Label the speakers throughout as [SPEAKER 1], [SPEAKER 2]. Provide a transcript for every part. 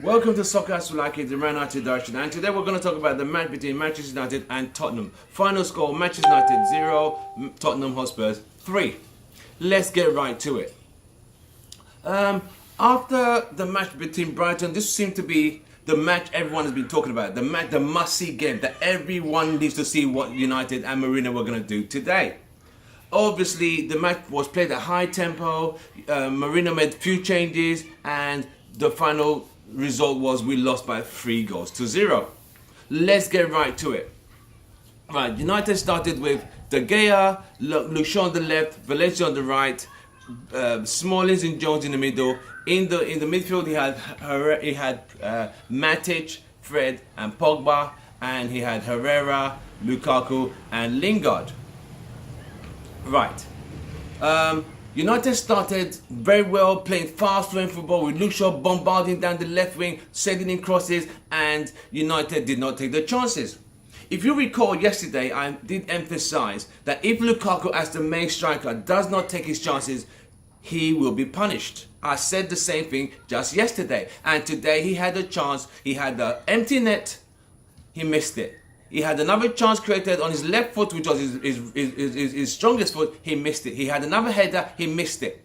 [SPEAKER 1] Welcome to Soccer As We Like It, the Man United Direction, and today we're going to talk about the match between Manchester United and Tottenham. Final score: Manchester United 0, Tottenham Hotspurs 3. Let's get right to it. After the match between Brighton, this seemed to be the match everyone has been talking about. The must-see game that everyone needs to see what United and Mourinho were going to do today. Obviously, the match was played at high tempo. Mourinho made few changes, and the final result was we lost by 3-0. Let's get right to it. Right, United started with De Gea, Luke Shaw on the left, Valencia on the right, Smallings and Jones in the middle. In the midfield, he had Matic, Fred, and Pogba, and he had Herrera, Lukaku, and Lingard. Right. United started very well, playing fast-flowing football with Luke Shaw bombarding down the left wing, sending in crosses, and United did not take the chances. If you recall yesterday, I did emphasize that if Lukaku as the main striker does not take his chances, he will be punished. I said the same thing just yesterday, and today he had a chance. He had the empty net, he missed it. He had another chance created on his left foot, which was his strongest foot. He missed it. He had another header. He missed it.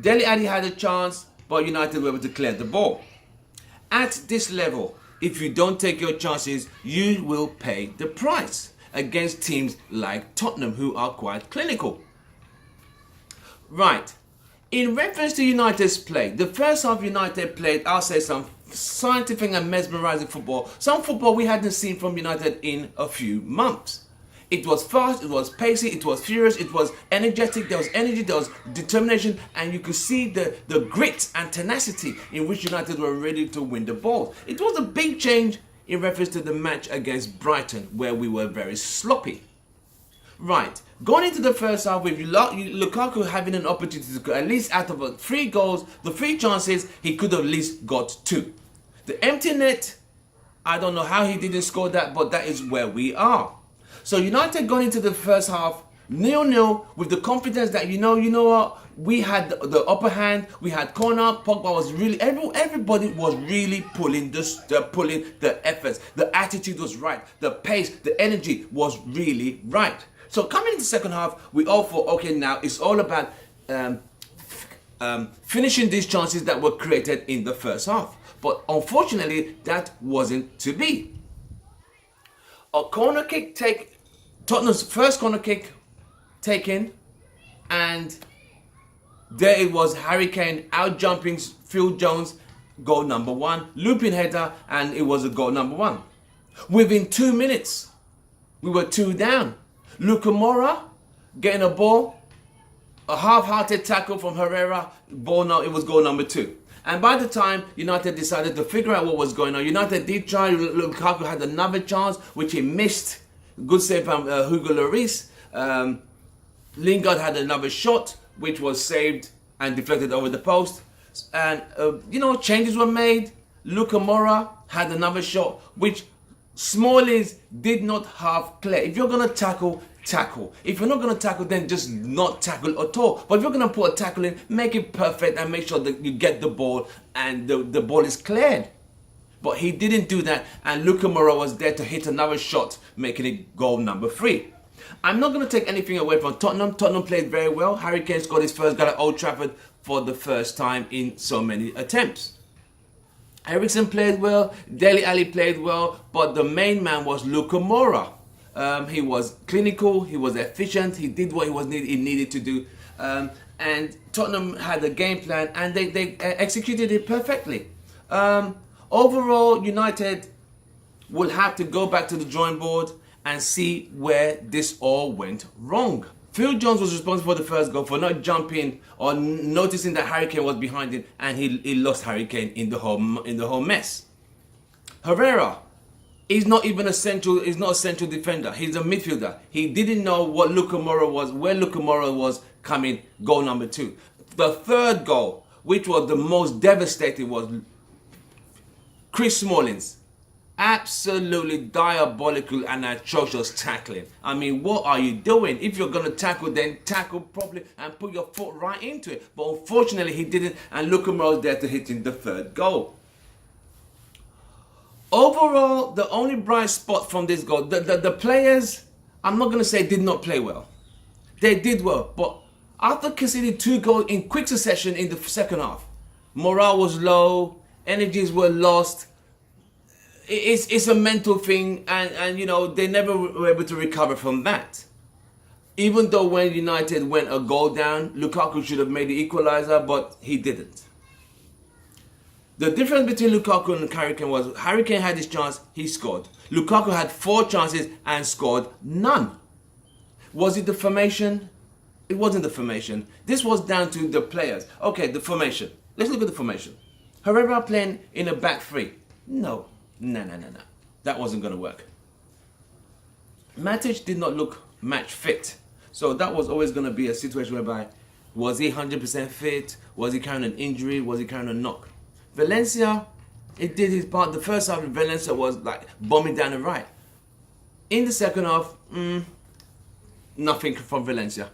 [SPEAKER 1] Dele Alli had a chance, but United were able to clear the ball. At this level, if you don't take your chances, you will pay the price against teams like Tottenham, who are quite clinical. Right. In reference to United's play, the first half United played, I'll say, some scientific and mesmerizing football. Some football we hadn't seen from United in a few months. It was fast, it was pacey, it was furious, it was energetic, there was energy, there was determination, and you could see the grit and tenacity in which United were ready to win the ball. It was a big change in reference to the match against Brighton, where we were very sloppy. Right, going into the first half with Lukaku having an opportunity to at least out of 3 goals, the 3 chances, he could have at least got 2. The empty net, I don't know how he didn't score that, but that is where we are. So United going into the first half 0-0 with the confidence that you know what, we had the upper hand. We had corner. Pogba was really everybody was really pulling the efforts. The attitude was right. The pace, the energy was really right. So coming into the second half, we all thought, okay, now it's all about finishing these chances that were created in the first half. But unfortunately, that wasn't to be. A corner kick Tottenham's first corner kick taken, and there it was, Harry Kane out jumping Phil Jones, goal number 1, looping header, and it was a goal number 1. Within 2 minutes, we were 2 down. Lucas Moura getting a ball, a half-hearted tackle from Herrera, it was goal number 2. And by the time United decided to figure out what was going on, United did try. Lukaku had another chance, which he missed. Good save from Hugo Lloris. Lingard had another shot, which was saved and deflected over the post. And, changes were made. Lucas Moura had another shot, which Smallings did not have clear. If you're going to tackle, tackle. If you're not going to tackle, then just not tackle at all. But if you're going to put a tackle in, make it perfect and make sure that you get the ball and the ball is cleared. But he didn't do that, and Lucas Moura was there to hit another shot, making it goal number 3. I'm not going to take anything away from Tottenham. Tottenham played very well. Harry Kane scored his first goal at Old Trafford for the first time in so many attempts. Eriksen played well, Dele Alli played well, but the main man was Lucas Moura. He was clinical, he was efficient, he did what he needed to do. And Tottenham had a game plan, and they executed it perfectly. Overall, United will have to go back to the drawing board and see where this all went wrong. Phil Jones was responsible for the first goal for not jumping or noticing that Harry Kane was behind him, and he lost Harry Kane in the whole mess. Herrera is not even a central defender. He's a midfielder. He didn't know what Lucas Moura was, where Lucas Moura was coming. Goal number 2. The third goal, which was the most devastating, was Chris Smallings. Absolutely diabolical and atrocious tackling. I mean, what are you doing? If you're going to tackle, then tackle properly and put your foot right into it. But unfortunately, he didn't, and Lucas Moura was there to hit in the third goal. Overall, the only bright spot from this goal, the players, I'm not going to say did not play well. They did well, but after conceding 2 goals in quick succession in the second half, morale was low, energies were lost. It's a mental thing, and you know, they never were able to recover from that. Even though when United went a goal down, Lukaku should have made the equaliser, but he didn't. The difference between Lukaku and Harry Kane was Harry Kane had his chance, he scored. Lukaku had 4 chances and scored none. Was it the formation? It wasn't the formation. This was down to the players. Okay, the formation. Let's look at the formation. Herrera playing in a back 3. No. That wasn't going to work. Matic did not look match fit. So that was always going to be a situation whereby, was he 100% fit? Was he carrying an injury? Was he carrying a knock? Valencia, it did his part. The first half, Valencia was like bombing down the right. In the second half, nothing from Valencia.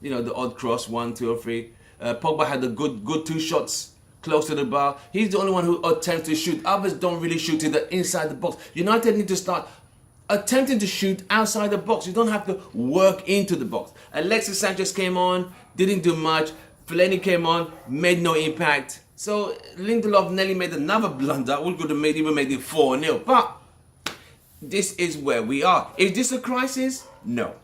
[SPEAKER 1] You know, the odd cross, 1, 2 or 3. Pogba had a good 2 shots close to the bar. He's the only one who attempts to shoot. Others don't really shoot to the inside the box. United need to start attempting to shoot outside the box. You don't have to work into the box. Alexis Sanchez came on, didn't do much. Fellaini came on, made no impact. So Lindelof nearly made another blunder. We could have even made it 4-0. But this is where we are. Is this a crisis? No.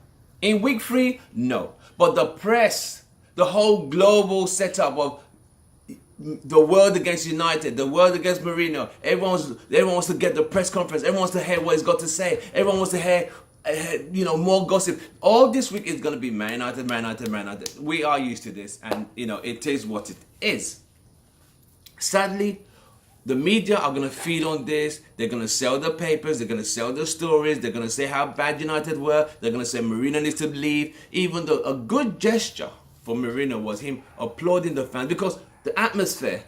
[SPEAKER 1] In week 3? No. But the press, the whole global setup of the world against United, the world against Mourinho, everyone wants to get the press conference. Everyone wants to hear what he's got to say. Everyone wants to hear, more gossip. All this week is going to be Man United. We are used to this, and it is what it is. Sadly, the media are going to feed on this. They're going to sell the papers. They're going to sell the stories. They're going to say how bad United were. They're going to say Mourinho needs to leave. Even though a good gesture for Mourinho was him applauding the fans, because the atmosphere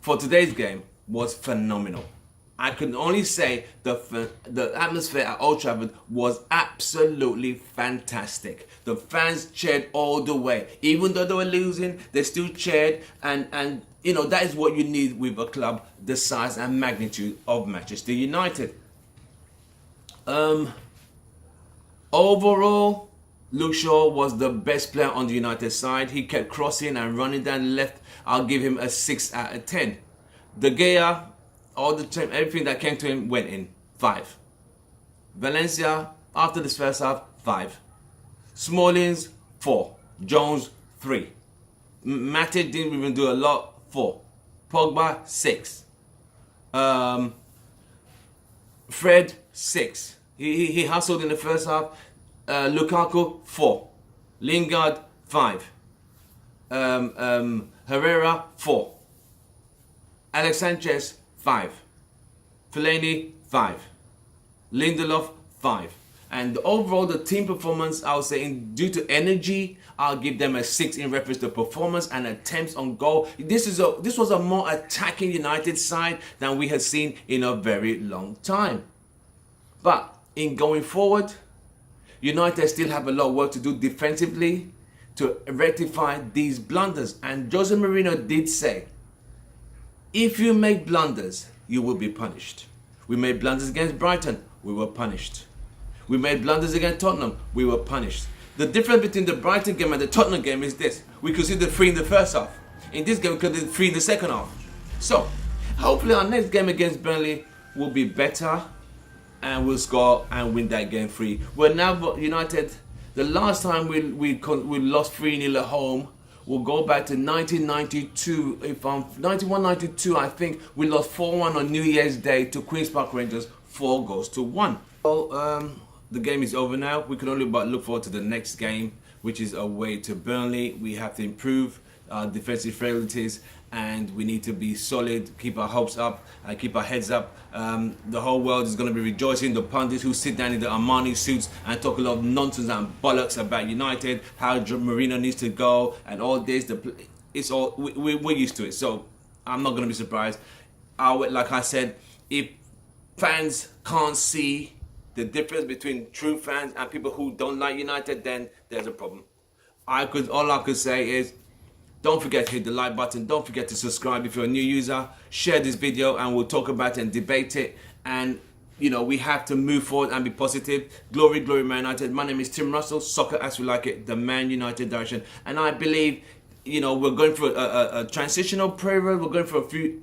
[SPEAKER 1] for today's game was phenomenal. I can only say the atmosphere at Old Trafford was absolutely fantastic. The fans cheered all the way. Even though they were losing, they still cheered. And that is what you need with a club the size and magnitude of Manchester United. Overall, Luke Shaw was the best player on the United side. He kept crossing and running down the left. I'll give him a 6 out of 10. De Gea, all the time, everything that came to him went in. 5. Valencia, after this first half, 5. Smallings, 4. Jones, 3. Matic didn't even do a lot, 4. Pogba, 6. Fred, 6. He hustled in the first half. Lukaku, 4. Lingard, 5. Herrera, 4. Alex Sanchez, 5. Fellaini, 5. Lindelof, 5. And overall, the team performance, I would say, due to energy, I'll give them a 6 in reference to performance and attempts on goal. This was a more attacking United side than we had seen in a very long time. But in going forward, United still have a lot of work to do defensively to rectify these blunders. And Jose Mourinho did say, if you make blunders, you will be punished. We made blunders against Brighton, we were punished. We made blunders against Tottenham, we were punished. The difference between the Brighton game and the Tottenham game is this: we conceded 3 in the first half. In this game, we conceded 3 in the second half. So, hopefully our next game against Burnley will be better and we'll score and win that game 3. We're now United. The last time we lost 3-0 at home, we'll go back to 1992. 91-92, I think we lost 4-1 on New Year's Day to Queen's Park Rangers, 4-1. Well, the game is over now. We can only but look forward to the next game, which is away to Burnley. We have to improve our defensive frailties, and we need to be solid, keep our hopes up, and keep our heads up. The whole world is going to be rejoicing. The pundits who sit down in the Armani suits and talk a lot of nonsense and bollocks about United, how Mourinho needs to go, and all this. It's all we're used to it, so I'm not going to be surprised. Like I said, if fans can't see the difference between true fans and people who don't like United, then there's a problem. All I could say is, Don't forget to hit the like button. Don't forget to subscribe if you're a new user. Share this video and we'll talk about it and debate it. And you know, we have to move forward and be positive. Glory, glory, Man United. My name is Tim Russell, Soccer As We Like It, the Man United direction. And I believe, you know, we're going through a transitional period. We're going through a few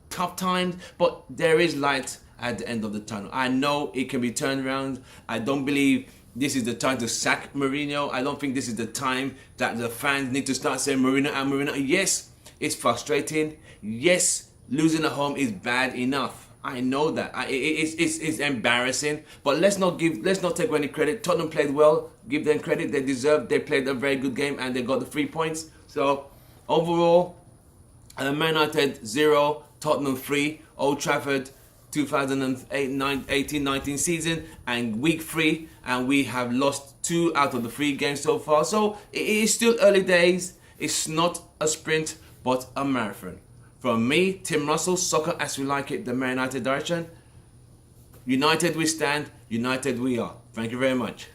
[SPEAKER 1] tough times, but there is light at the end of the tunnel. I know it can be turned around. I don't believe this is the time to sack Mourinho. I don't think this is the time that the fans need to start saying Mourinho and Mourinho. Yes, it's frustrating. Yes, losing at home is bad enough. I know that. It's embarrassing. But let's not take any credit. Tottenham played well. Give them credit. They deserve. They played a very good game and they got the 3 points. So overall, Man United 0, Tottenham 3, Old Trafford 2018-19 season and week 3, and we have lost 2 out of the 3 games so far. So it is still early days. It's not a sprint but a marathon. From me, Tim Russell, Soccer As We Like It, the Man United direction. United we stand, united we are. Thank you very much.